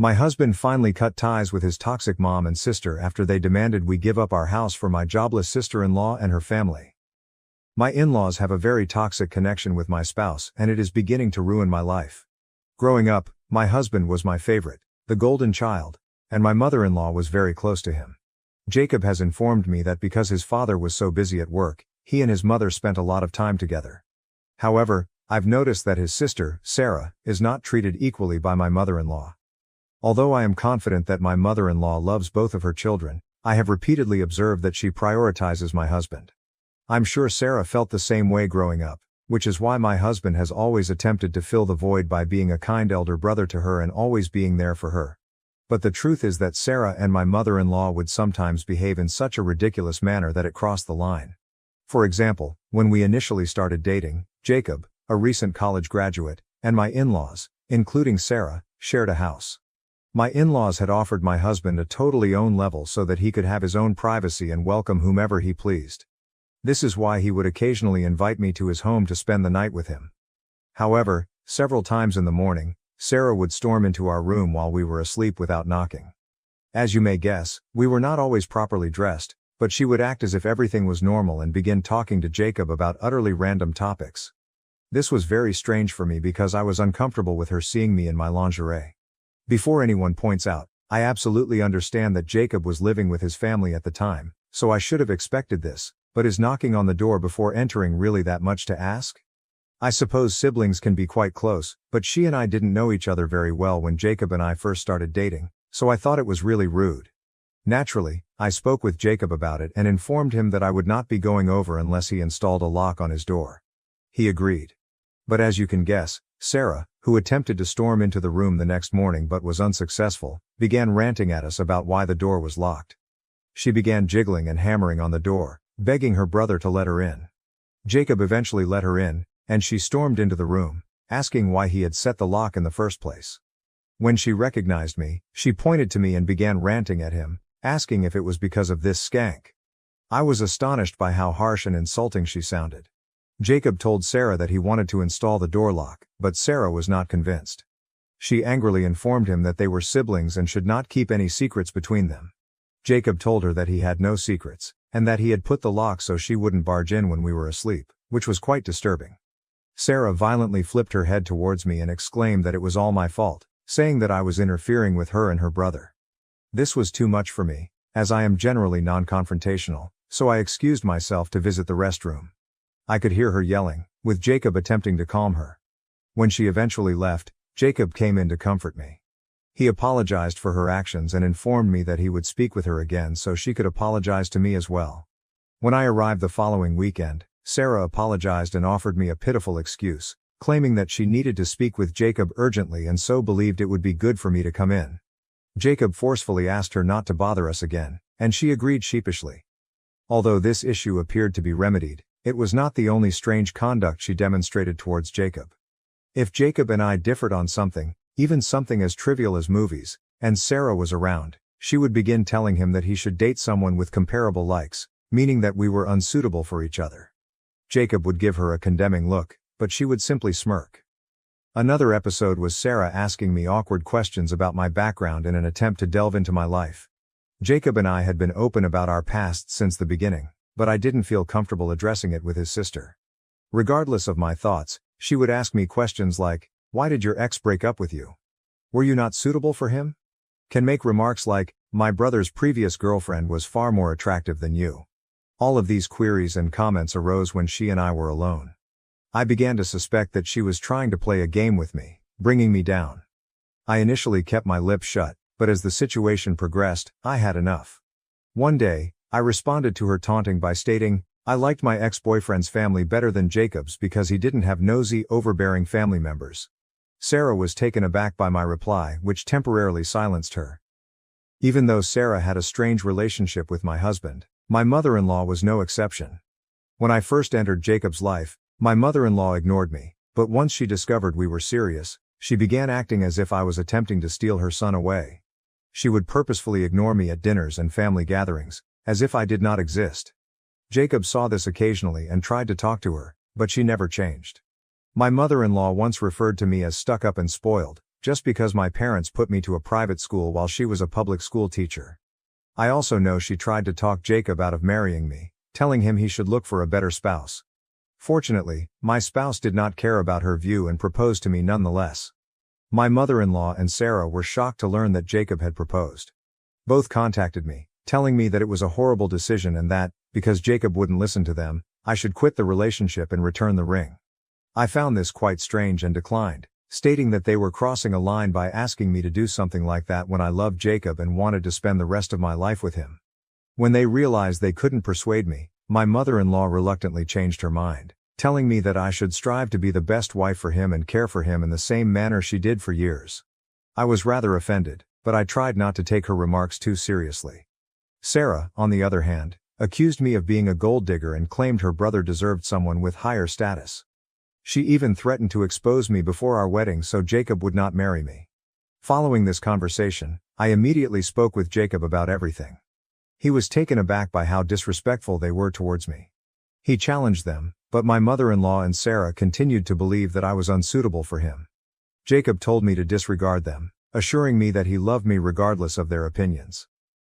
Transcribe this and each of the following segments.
My husband finally cut ties with his toxic mom and sister after they demanded we give up our house for my jobless sister-in-law and her family. My in-laws have a very toxic connection with my spouse, and it is beginning to ruin my life. Growing up, my husband was my favorite, the golden child, and my mother-in-law was very close to him. Jacob has informed me that because his father was so busy at work, he and his mother spent a lot of time together. However, I've noticed that his sister, Sarah, is not treated equally by my mother-in-law. Although I am confident that my mother-in-law loves both of her children, I have repeatedly observed that she prioritizes my husband. I'm sure Sarah felt the same way growing up, which is why my husband has always attempted to fill the void by being a kind elder brother to her and always being there for her. But the truth is that Sarah and my mother-in-law would sometimes behave in such a ridiculous manner that it crossed the line. For example, when we initially started dating, Jacob, a recent college graduate, and my in-laws, including Sarah, shared a house. My in-laws had offered my husband a totally own level so that he could have his own privacy and welcome whomever he pleased. This is why he would occasionally invite me to his home to spend the night with him. However, several times in the morning, Sarah would storm into our room while we were asleep without knocking. As you may guess, we were not always properly dressed, but she would act as if everything was normal and begin talking to Jacob about utterly random topics. This was very strange for me because I was uncomfortable with her seeing me in my lingerie. Before anyone points out, I absolutely understand that Jacob was living with his family at the time, so I should have expected this, but is knocking on the door before entering really that much to ask? I suppose siblings can be quite close, but she and I didn't know each other very well when Jacob and I first started dating, so I thought it was really rude. Naturally, I spoke with Jacob about it and informed him that I would not be going over unless he installed a lock on his door. He agreed. But as you can guess, Sarah, who attempted to storm into the room the next morning but was unsuccessful, began ranting at us about why the door was locked. She began jiggling and hammering on the door, begging her brother to let her in. Jacob eventually let her in, and she stormed into the room, asking why he had set the lock in the first place. When she recognized me, she pointed to me and began ranting at him, asking if it was because of this skank. I was astonished by how harsh and insulting she sounded. Jacob told Sarah that he wanted to install the door lock, but Sarah was not convinced. She angrily informed him that they were siblings and should not keep any secrets between them. Jacob told her that he had no secrets, and that he had put the lock so she wouldn't barge in when we were asleep, which was quite disturbing. Sarah violently flipped her head towards me and exclaimed that it was all my fault, saying that I was interfering with her and her brother. This was too much for me, as I am generally non-confrontational, so I excused myself to visit the restroom. I could hear her yelling, with Jacob attempting to calm her. When she eventually left, Jacob came in to comfort me. He apologized for her actions and informed me that he would speak with her again so she could apologize to me as well. When I arrived the following weekend, Sarah apologized and offered me a pitiful excuse, claiming that she needed to speak with Jacob urgently and so believed it would be good for me to come in. Jacob forcefully asked her not to bother us again, and she agreed sheepishly. Although this issue appeared to be remedied, it was not the only strange conduct she demonstrated towards Jacob. If Jacob and I differed on something, even something as trivial as movies, and Sarah was around, she would begin telling him that he should date someone with comparable likes, meaning that we were unsuitable for each other. Jacob would give her a condemning look, but she would simply smirk. Another episode was Sarah asking me awkward questions about my background in an attempt to delve into my life. Jacob and I had been open about our past since the beginning, but I didn't feel comfortable addressing it with his sister. Regardless of my thoughts, she would ask me questions like, "Why did your ex break up with you? Were you not suitable for him?" Can make remarks like, "My brother's previous girlfriend was far more attractive than you." All of these queries and comments arose when she and I were alone. I began to suspect that she was trying to play a game with me, bringing me down. I initially kept my lips shut, but as the situation progressed, I had enough. One day, I responded to her taunting by stating, I liked my ex-boyfriend's family better than Jacob's because he didn't have nosy, overbearing family members. Sarah was taken aback by my reply, which temporarily silenced her. Even though Sarah had a strange relationship with my husband, my mother-in-law was no exception. When I first entered Jacob's life, my mother-in-law ignored me, but once she discovered we were serious, she began acting as if I was attempting to steal her son away. She would purposefully ignore me at dinners and family gatherings, as if I did not exist. Jacob saw this occasionally and tried to talk to her, but she never changed. My mother-in-law once referred to me as stuck-up and spoiled, just because my parents put me to a private school while she was a public school teacher. I also know she tried to talk Jacob out of marrying me, telling him he should look for a better spouse. Fortunately, my spouse did not care about her view and proposed to me nonetheless. My mother-in-law and Sarah were shocked to learn that Jacob had proposed. Both contacted me, telling me that it was a horrible decision and that, because Jacob wouldn't listen to them, I should quit the relationship and return the ring. I found this quite strange and declined, stating that they were crossing a line by asking me to do something like that when I loved Jacob and wanted to spend the rest of my life with him. When they realized they couldn't persuade me, my mother-in-law reluctantly changed her mind, telling me that I should strive to be the best wife for him and care for him in the same manner she did for years. I was rather offended, but I tried not to take her remarks too seriously. Sarah, on the other hand, accused me of being a gold digger and claimed her brother deserved someone with higher status. She even threatened to expose me before our wedding so Jacob would not marry me. Following this conversation, I immediately spoke with Jacob about everything. He was taken aback by how disrespectful they were towards me. He challenged them, but my mother-in-law and Sarah continued to believe that I was unsuitable for him. Jacob told me to disregard them, assuring me that he loved me regardless of their opinions.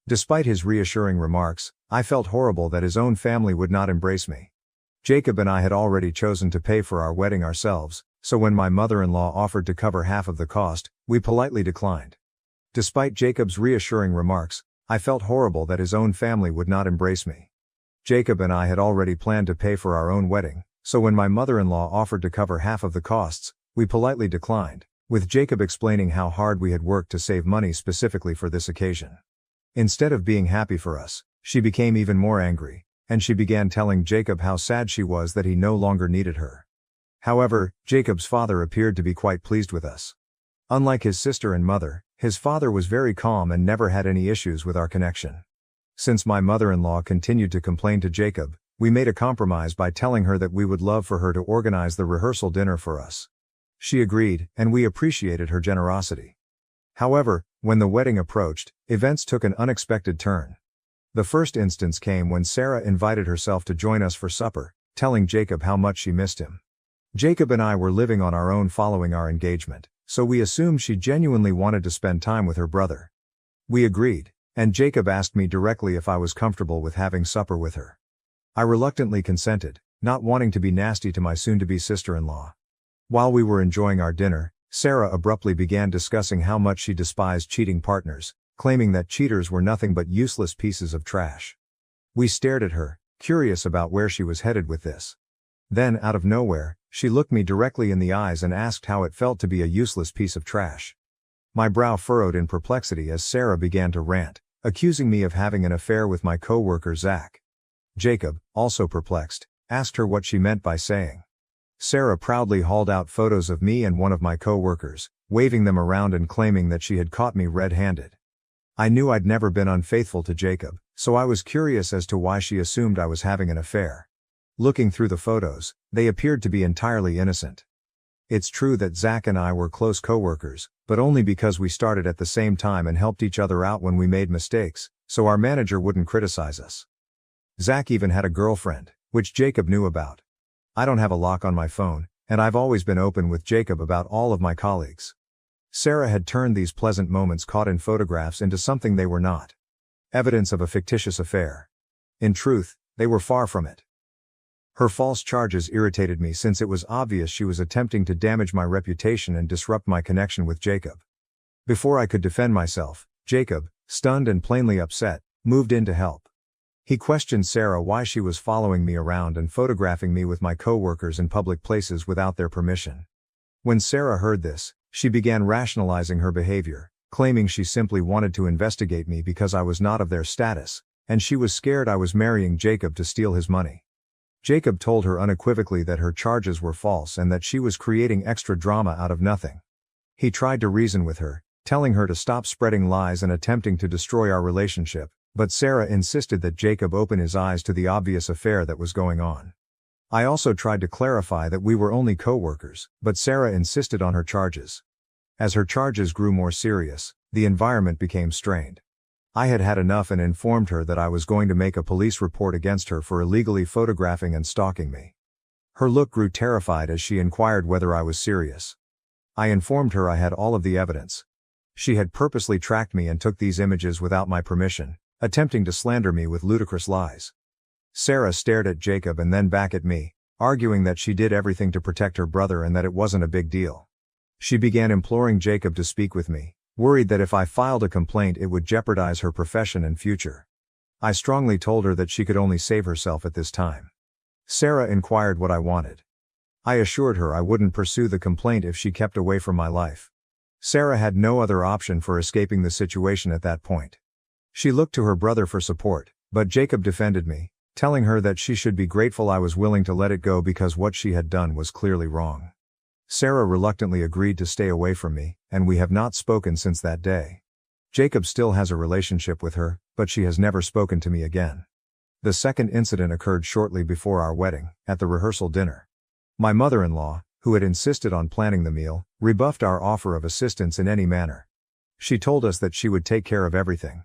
Despite his reassuring remarks, I felt horrible that his own family would not embrace me. Jacob and I had already chosen to pay for our wedding ourselves, so when my mother-in-law offered to cover half of the cost, we politely declined. Despite Jacob's reassuring remarks, I felt horrible that his own family would not embrace me. Jacob and I had already planned to pay for our own wedding, so when my mother-in-law offered to cover half of the costs, we politely declined, with Jacob explaining how hard we had worked to save money specifically for this occasion. Instead of being happy for us, she became even more angry, and she began telling Jacob how sad she was that he no longer needed her. However, Jacob's father appeared to be quite pleased with us. Unlike his sister and mother, his father was very calm and never had any issues with our connection. Since my mother-in-law continued to complain to Jacob, we made a compromise by telling her that we would love for her to organize the rehearsal dinner for us. She agreed, and we appreciated her generosity. However, when the wedding approached, events took an unexpected turn. The first instance came when Sarah invited herself to join us for supper, telling Jacob how much she missed him. Jacob and I were living on our own following our engagement, so we assumed she genuinely wanted to spend time with her brother. We agreed, and Jacob asked me directly if I was comfortable with having supper with her. I reluctantly consented, not wanting to be nasty to my soon-to-be sister-in-law. While we were enjoying our dinner, Sarah abruptly began discussing how much she despised cheating partners, claiming that cheaters were nothing but useless pieces of trash. We stared at her, curious about where she was headed with this. Then, out of nowhere, she looked me directly in the eyes and asked how it felt to be a useless piece of trash. My brow furrowed in perplexity as Sarah began to rant, accusing me of having an affair with my co-worker Zach. Jacob, also perplexed, asked her what she meant by saying. Sarah proudly hauled out photos of me and one of my co-workers, waving them around and claiming that she had caught me red-handed. I knew I'd never been unfaithful to Jacob, so I was curious as to why she assumed I was having an affair. Looking through the photos, they appeared to be entirely innocent. It's true that Zach and I were close co-workers, but only because we started at the same time and helped each other out when we made mistakes, so our manager wouldn't criticize us. Zach even had a girlfriend, which Jacob knew about. I don't have a lock on my phone, and I've always been open with Jacob about all of my colleagues. Sarah had turned these pleasant moments caught in photographs into something they were not. Evidence of a fictitious affair. In truth, they were far from it. Her false charges irritated me since it was obvious she was attempting to damage my reputation and disrupt my connection with Jacob. Before I could defend myself, Jacob, stunned and plainly upset, moved in to help. He questioned Sarah why she was following me around and photographing me with my co-workers in public places without their permission. When Sarah heard this, she began rationalizing her behavior, claiming she simply wanted to investigate me because I was not of their status, and she was scared I was marrying Jacob to steal his money. Jacob told her unequivocally that her charges were false and that she was creating extra drama out of nothing. He tried to reason with her, telling her to stop spreading lies and attempting to destroy our relationship, but Sarah insisted that Jacob open his eyes to the obvious affair that was going on. I also tried to clarify that we were only co-workers, but Sarah insisted on her charges. As her charges grew more serious, the environment became strained. I had had enough and informed her that I was going to make a police report against her for illegally photographing and stalking me. Her look grew terrified as she inquired whether I was serious. I informed her I had all of the evidence. She had purposely tracked me and took these images without my permission, attempting to slander me with ludicrous lies. Sarah stared at Jacob and then back at me, arguing that she did everything to protect her brother and that it wasn't a big deal. She began imploring Jacob to speak with me, worried that if I filed a complaint it would jeopardize her profession and future. I strongly told her that she could only save herself at this time. Sarah inquired what I wanted. I assured her I wouldn't pursue the complaint if she kept away from my life. Sarah had no other option for escaping the situation at that point. She looked to her brother for support, but Jacob defended me, telling her that she should be grateful I was willing to let it go because what she had done was clearly wrong. Sarah reluctantly agreed to stay away from me, and we have not spoken since that day. Jacob still has a relationship with her, but she has never spoken to me again. The second incident occurred shortly before our wedding, at the rehearsal dinner. My mother-in-law, who had insisted on planning the meal, rebuffed our offer of assistance in any manner. She told us that she would take care of everything.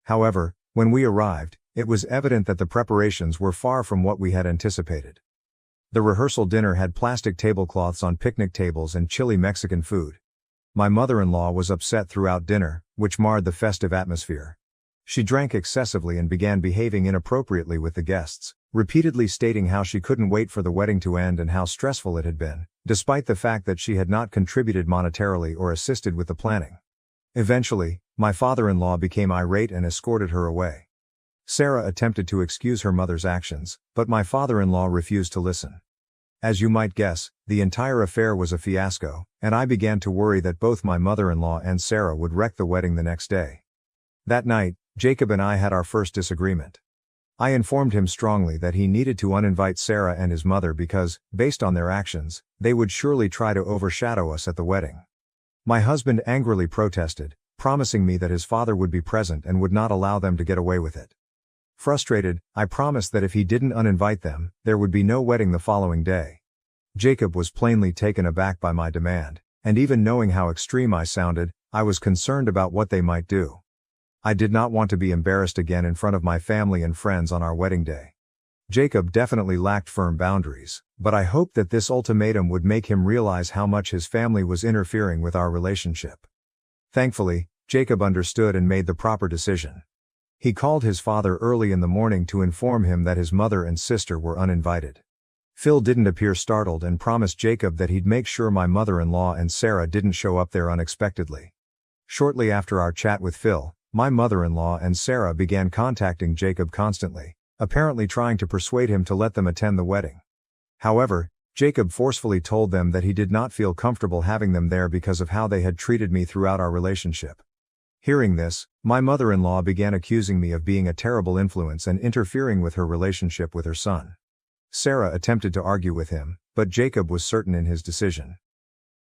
However, when we arrived, it was evident that the preparations were far from what we had anticipated. The rehearsal dinner had plastic tablecloths on picnic tables and chilly Mexican food. My mother-in-law was upset throughout dinner, which marred the festive atmosphere. She drank excessively and began behaving inappropriately with the guests, repeatedly stating how she couldn't wait for the wedding to end and how stressful it had been, despite the fact that she had not contributed monetarily or assisted with the planning. Eventually, my father-in-law became irate and escorted her away. Sarah attempted to excuse her mother's actions, but my father-in-law refused to listen. As you might guess, the entire affair was a fiasco, and I began to worry that both my mother-in-law and Sarah would wreck the wedding the next day. That night, Jacob and I had our first disagreement. I informed him strongly that he needed to uninvite Sarah and his mother because, based on their actions, they would surely try to overshadow us at the wedding. My husband angrily protested, promising me that his father would be present and would not allow them to get away with it. Frustrated, I promised that if he didn't uninvite them, there would be no wedding the following day. Jacob was plainly taken aback by my demand, and even knowing how extreme I sounded, I was concerned about what they might do. I did not want to be embarrassed again in front of my family and friends on our wedding day. Jacob definitely lacked firm boundaries, but I hoped that this ultimatum would make him realize how much his family was interfering with our relationship. Thankfully, Jacob understood and made the proper decision. He called his father early in the morning to inform him that his mother and sister were uninvited. Phil didn't appear startled and promised Jacob that he'd make sure my mother-in-law and Sarah didn't show up there unexpectedly. Shortly after our chat with Phil, my mother-in-law and Sarah began contacting Jacob constantly, apparently trying to persuade him to let them attend the wedding. However, Jacob forcefully told them that he did not feel comfortable having them there because of how they had treated me throughout our relationship. Hearing this, my mother-in-law began accusing me of being a terrible influence and interfering with her relationship with her son. Sarah attempted to argue with him, but Jacob was certain in his decision.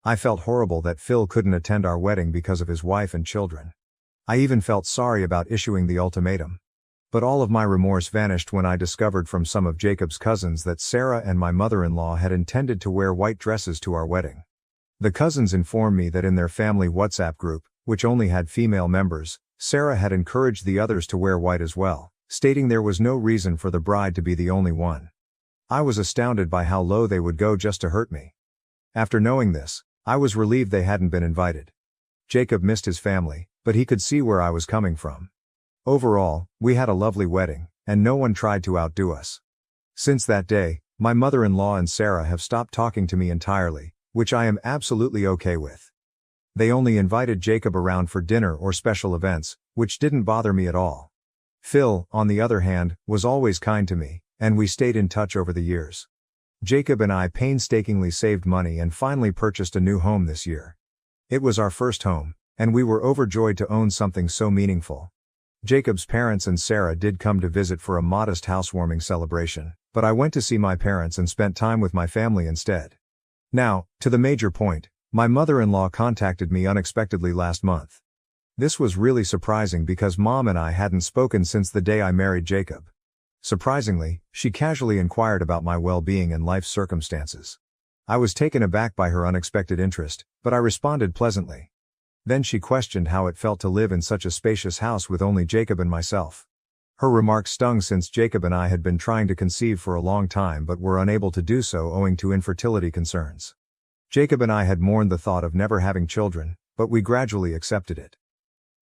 I felt horrible that Phil couldn't attend our wedding because of his wife and children. I even felt sorry about issuing the ultimatum. But all of my remorse vanished when I discovered from some of Jacob's cousins that Sarah and my mother-in-law had intended to wear white dresses to our wedding. The cousins informed me that in their family WhatsApp group, which only had female members, Sarah had encouraged the others to wear white as well, stating there was no reason for the bride to be the only one. I was astounded by how low they would go just to hurt me. After knowing this, I was relieved they hadn't been invited. Jacob missed his family, but he could see where I was coming from. Overall, we had a lovely wedding, and no one tried to outdo us. Since that day, my mother-in-law and Sarah have stopped talking to me entirely, which I am absolutely okay with. They only invited Jacob around for dinner or special events, which didn't bother me at all. Phil, on the other hand, was always kind to me, and we stayed in touch over the years. Jacob and I painstakingly saved money and finally purchased a new home this year. It was our first home, and we were overjoyed to own something so meaningful. Jacob's parents and Sarah did come to visit for a modest housewarming celebration, but I went to see my parents and spent time with my family instead. Now, to the major point, my mother-in-law contacted me unexpectedly last month. This was really surprising because Mom and I hadn't spoken since the day I married Jacob. Surprisingly, she casually inquired about my well-being and life circumstances. I was taken aback by her unexpected interest, but I responded pleasantly. Then she questioned how it felt to live in such a spacious house with only Jacob and myself. Her remarks stung since Jacob and I had been trying to conceive for a long time but were unable to do so owing to infertility concerns. Jacob and I had mourned the thought of never having children, but we gradually accepted it.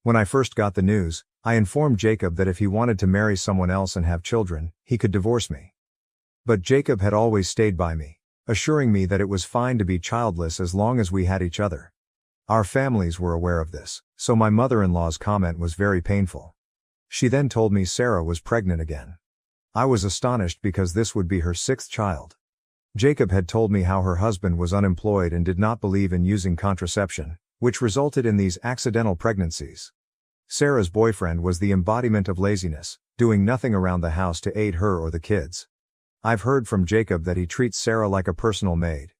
When I first got the news, I informed Jacob that if he wanted to marry someone else and have children, he could divorce me. But Jacob had always stayed by me, assuring me that it was fine to be childless as long as we had each other. Our families were aware of this, so my mother-in-law's comment was very painful. She then told me Sarah was pregnant again. I was astonished because this would be her 6th child. Jacob had told me how her husband was unemployed and did not believe in using contraception, which resulted in these accidental pregnancies. Sarah's boyfriend was the embodiment of laziness, doing nothing around the house to aid her or the kids. I've heard from Jacob that he treats Sarah like a personal maid.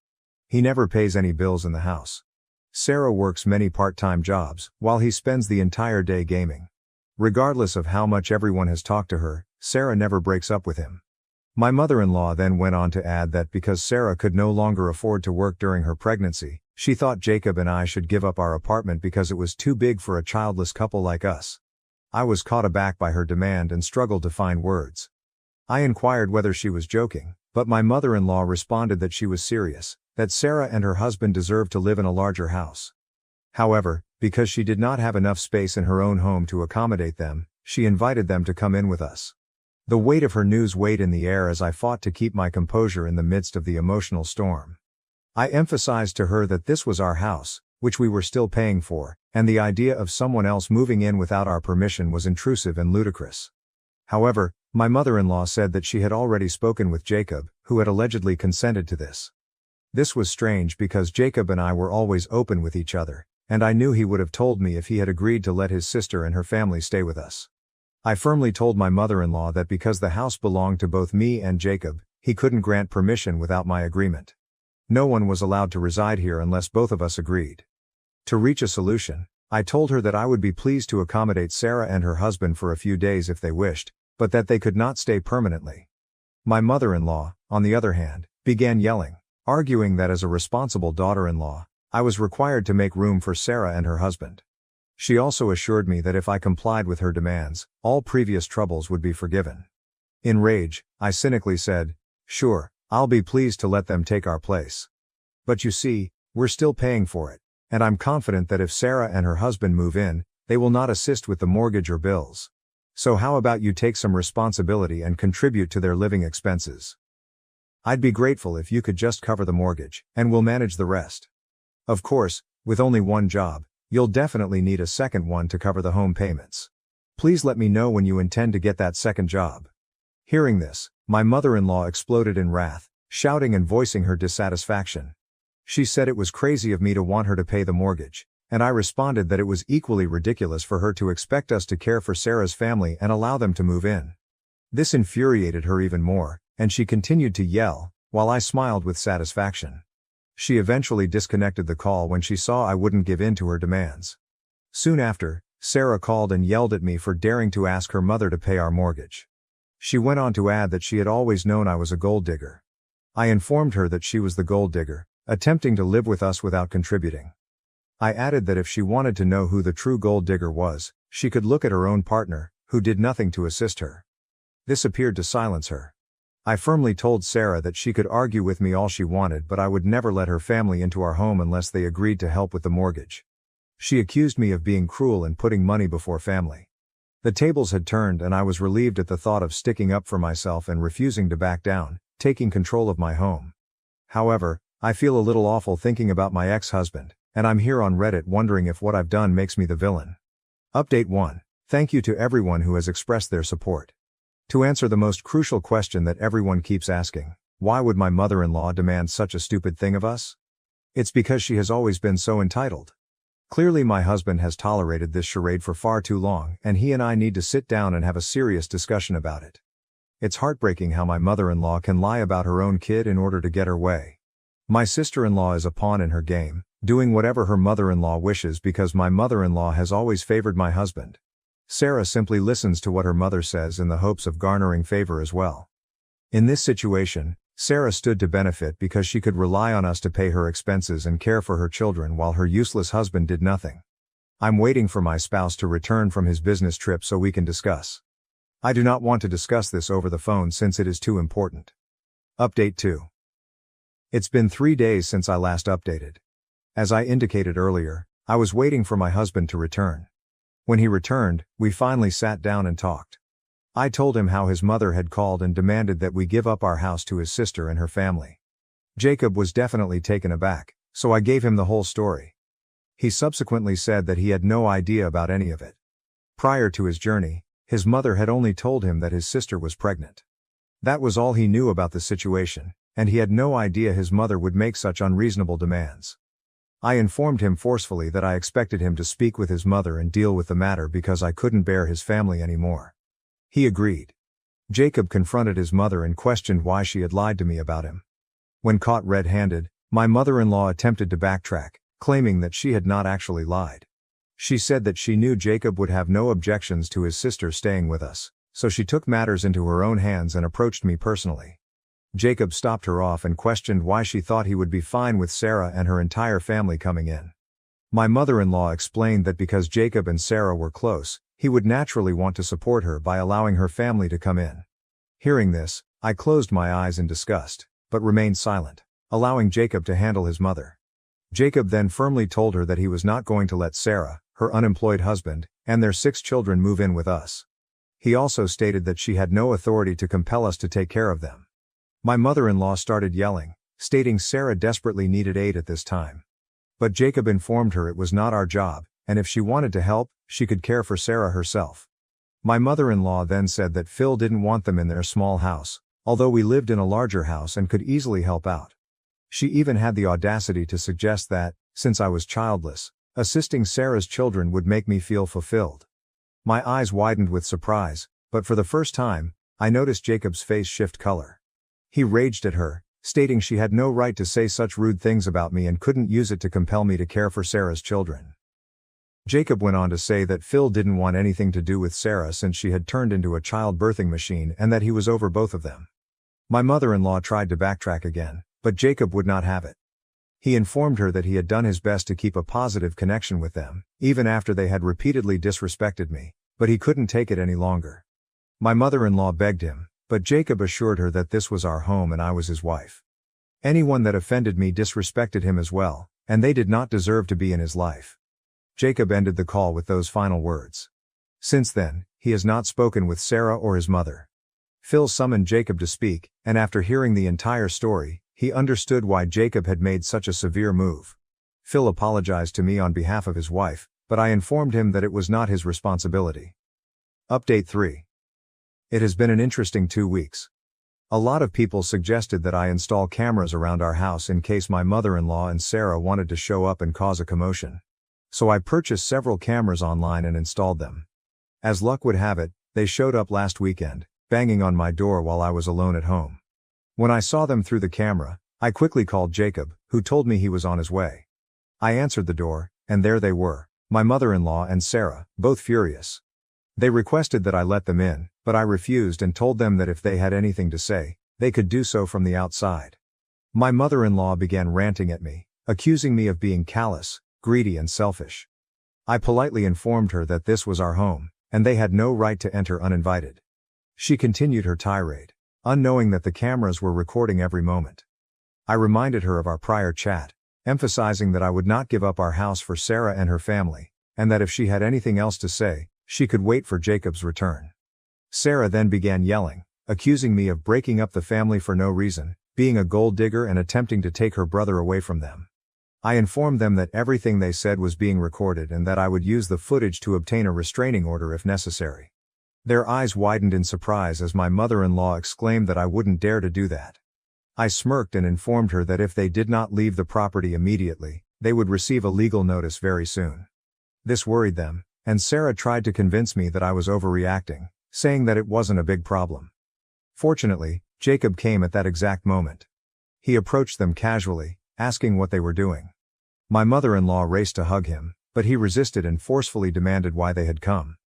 He never pays any bills in the house. Sarah works many part-time jobs, while he spends the entire day gaming. Regardless of how much everyone has talked to her, Sarah never breaks up with him. My mother-in-law then went on to add that because Sarah could no longer afford to work during her pregnancy, she thought Jacob and I should give up our apartment because it was too big for a childless couple like us. I was caught aback by her demand and struggled to find words. I inquired whether she was joking, but my mother-in-law responded that she was serious, that Sarah and her husband deserved to live in a larger house. However, because she did not have enough space in her own home to accommodate them, she invited them to come in with us. The weight of her news weighed in the air as I fought to keep my composure in the midst of the emotional storm. I emphasized to her that this was our house, which we were still paying for, and the idea of someone else moving in without our permission was intrusive and ludicrous. However, my mother-in-law said that she had already spoken with Jacob, who had allegedly consented to this. This was strange because Jacob and I were always open with each other, and I knew he would have told me if he had agreed to let his sister and her family stay with us. I firmly told my mother-in-law that because the house belonged to both me and Jacob, he couldn't grant permission without my agreement. No one was allowed to reside here unless both of us agreed. To reach a solution, I told her that I would be pleased to accommodate Sarah and her husband for a few days if they wished, but that they could not stay permanently. My mother-in-law, on the other hand, began yelling, arguing that as a responsible daughter-in-law, I was required to make room for Sarah and her husband. She also assured me that if I complied with her demands, all previous troubles would be forgiven. In rage, I cynically said, "Sure, I'll be pleased to let them take our place. But you see, we're still paying for it, and I'm confident that if Sarah and her husband move in, they will not assist with the mortgage or bills. So how about you take some responsibility and contribute to their living expenses? I'd be grateful if you could just cover the mortgage, and we'll manage the rest. Of course, with only one job, you'll definitely need a second one to cover the home payments. Please let me know when you intend to get that second job." Hearing this, my mother-in-law exploded in wrath, shouting and voicing her dissatisfaction. She said it was crazy of me to want her to pay the mortgage, and I responded that it was equally ridiculous for her to expect us to care for Sarah's family and allow them to move in. This infuriated her even more, and she continued to yell, while I smiled with satisfaction. She eventually disconnected the call when she saw I wouldn't give in to her demands. Soon after, Sarah called and yelled at me for daring to ask her mother to pay our mortgage. She went on to add that she had always known I was a gold digger. I informed her that she was the gold digger, attempting to live with us without contributing. I added that if she wanted to know who the true gold digger was, she could look at her own partner, who did nothing to assist her. This appeared to silence her. I firmly told Sarah that she could argue with me all she wanted, but I would never let her family into our home unless they agreed to help with the mortgage. She accused me of being cruel and putting money before family. The tables had turned and I was relieved at the thought of sticking up for myself and refusing to back down, taking control of my home. However, I feel a little awful thinking about my ex-husband, and I'm here on Reddit wondering if what I've done makes me the villain. Update 1. Thank you to everyone who has expressed their support. To answer the most crucial question that everyone keeps asking, why would my mother-in-law demand such a stupid thing of us? It's because she has always been so entitled. Clearly my husband has tolerated this charade for far too long, and he and I need to sit down and have a serious discussion about it. It's heartbreaking how my mother-in-law can lie about her own kid in order to get her way. My sister-in-law is a pawn in her game, doing whatever her mother-in-law wishes because my mother-in-law has always favored my husband. Sarah simply listens to what her mother says in the hopes of garnering favor as well. In this situation, Sarah stood to benefit because she could rely on us to pay her expenses and care for her children while her useless husband did nothing. I'm waiting for my spouse to return from his business trip so we can discuss. I do not want to discuss this over the phone since it is too important. Update 2. It's been 3 days since I last updated. As I indicated earlier, I was waiting for my husband to return. When he returned, we finally sat down and talked. I told him how his mother had called and demanded that we give up our house to his sister and her family. Jacob was definitely taken aback, so I gave him the whole story. He subsequently said that he had no idea about any of it. Prior to his journey, his mother had only told him that his sister was pregnant. That was all he knew about the situation, and he had no idea his mother would make such unreasonable demands. I informed him forcefully that I expected him to speak with his mother and deal with the matter because I couldn't bear his family anymore. He agreed. Jacob confronted his mother and questioned why she had lied to me about him. When caught red-handed, my mother-in-law attempted to backtrack, claiming that she had not actually lied. She said that she knew Jacob would have no objections to his sister staying with us, so she took matters into her own hands and approached me personally. Jacob stopped her off and questioned why she thought he would be fine with Sarah and her entire family coming in. My mother-in-law explained that because Jacob and Sarah were close, he would naturally want to support her by allowing her family to come in. Hearing this, I closed my eyes in disgust, but remained silent, allowing Jacob to handle his mother. Jacob then firmly told her that he was not going to let Sarah, her unemployed husband, and their 6 children move in with us. He also stated that she had no authority to compel us to take care of them. My mother-in-law started yelling, stating Sarah desperately needed aid at this time. But Jacob informed her it was not our job, and if she wanted to help, she could care for Sarah herself. My mother-in-law then said that Phil didn't want them in their small house, although we lived in a larger house and could easily help out. She even had the audacity to suggest that, since I was childless, assisting Sarah's children would make me feel fulfilled. My eyes widened with surprise, but for the first time, I noticed Jacob's face shift color. He raged at her, stating she had no right to say such rude things about me and couldn't use it to compel me to care for Sarah's children. Jacob went on to say that Phil didn't want anything to do with Sarah since she had turned into a child-birthing machine and that he was over both of them. My mother-in-law tried to backtrack again, but Jacob would not have it. He informed her that he had done his best to keep a positive connection with them, even after they had repeatedly disrespected me, but he couldn't take it any longer. My mother-in-law begged him, but Jacob assured her that this was our home and I was his wife. Anyone that offended me disrespected him as well, and they did not deserve to be in his life. Jacob ended the call with those final words. Since then, he has not spoken with Sarah or his mother. Phil summoned Jacob to speak, and after hearing the entire story, he understood why Jacob had made such a severe move. Phil apologized to me on behalf of his wife, but I informed him that it was not his responsibility. Update 3. It has been an interesting 2 weeks. A lot of people suggested that I install cameras around our house in case my mother-in-law and Sarah wanted to show up and cause a commotion. So I purchased several cameras online and installed them. As luck would have it, they showed up last weekend, banging on my door while I was alone at home. When I saw them through the camera, I quickly called Jacob, who told me he was on his way. I answered the door, and there they were, my mother-in-law and Sarah, both furious. They requested that I let them in, but I refused and told them that if they had anything to say, they could do so from the outside. My mother-in-law began ranting at me, accusing me of being callous, greedy and selfish. I politely informed her that this was our home, and they had no right to enter uninvited. She continued her tirade, unknowing that the cameras were recording every moment. I reminded her of our prior chat, emphasizing that I would not give up our house for Sarah and her family, and that if she had anything else to say, she could wait for Jacob's return. Sarah then began yelling, accusing me of breaking up the family for no reason, being a gold digger and attempting to take her brother away from them. I informed them that everything they said was being recorded and that I would use the footage to obtain a restraining order if necessary. Their eyes widened in surprise as my mother-in-law exclaimed that I wouldn't dare to do that. I smirked and informed her that if they did not leave the property immediately, they would receive a legal notice very soon. This worried them, and Sarah tried to convince me that I was overreacting, saying that it wasn't a big problem. Fortunately, Jacob came at that exact moment. He approached them casually, asking what they were doing. My mother-in-law raced to hug him, but he resisted and forcefully demanded why they had come.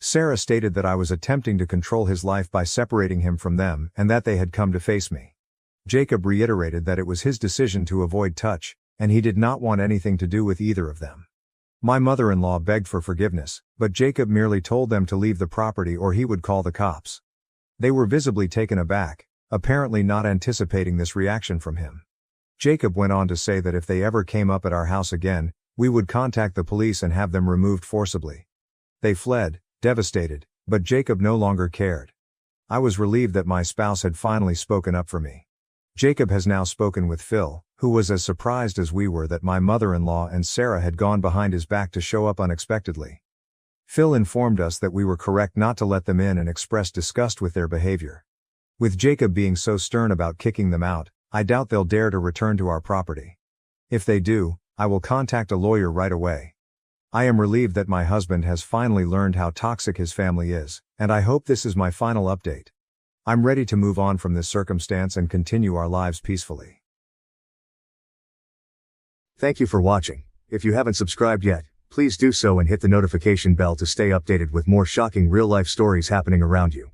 Sarah stated that I was attempting to control his life by separating him from them and that they had come to face me. Jacob reiterated that it was his decision to avoid touch, and he did not want anything to do with either of them. My mother-in-law begged for forgiveness, but Jacob merely told them to leave the property or he would call the cops. They were visibly taken aback, apparently not anticipating this reaction from him. Jacob went on to say that if they ever came up at our house again, we would contact the police and have them removed forcibly. They fled, devastated, but Jacob no longer cared. I was relieved that my spouse had finally spoken up for me. Jacob has now spoken with Phil, who was as surprised as we were that my mother-in-law and Sarah had gone behind his back to show up unexpectedly. Phil informed us that we were correct not to let them in and expressed disgust with their behavior. With Jacob being so stern about kicking them out, I doubt they'll dare to return to our property. If they do, I will contact a lawyer right away. I am relieved that my husband has finally learned how toxic his family is, and I hope this is my final update. I'm ready to move on from this circumstance and continue our lives peacefully. Thank you for watching. If you haven't subscribed yet, please do so and hit the notification bell to stay updated with more shocking real-life stories happening around you.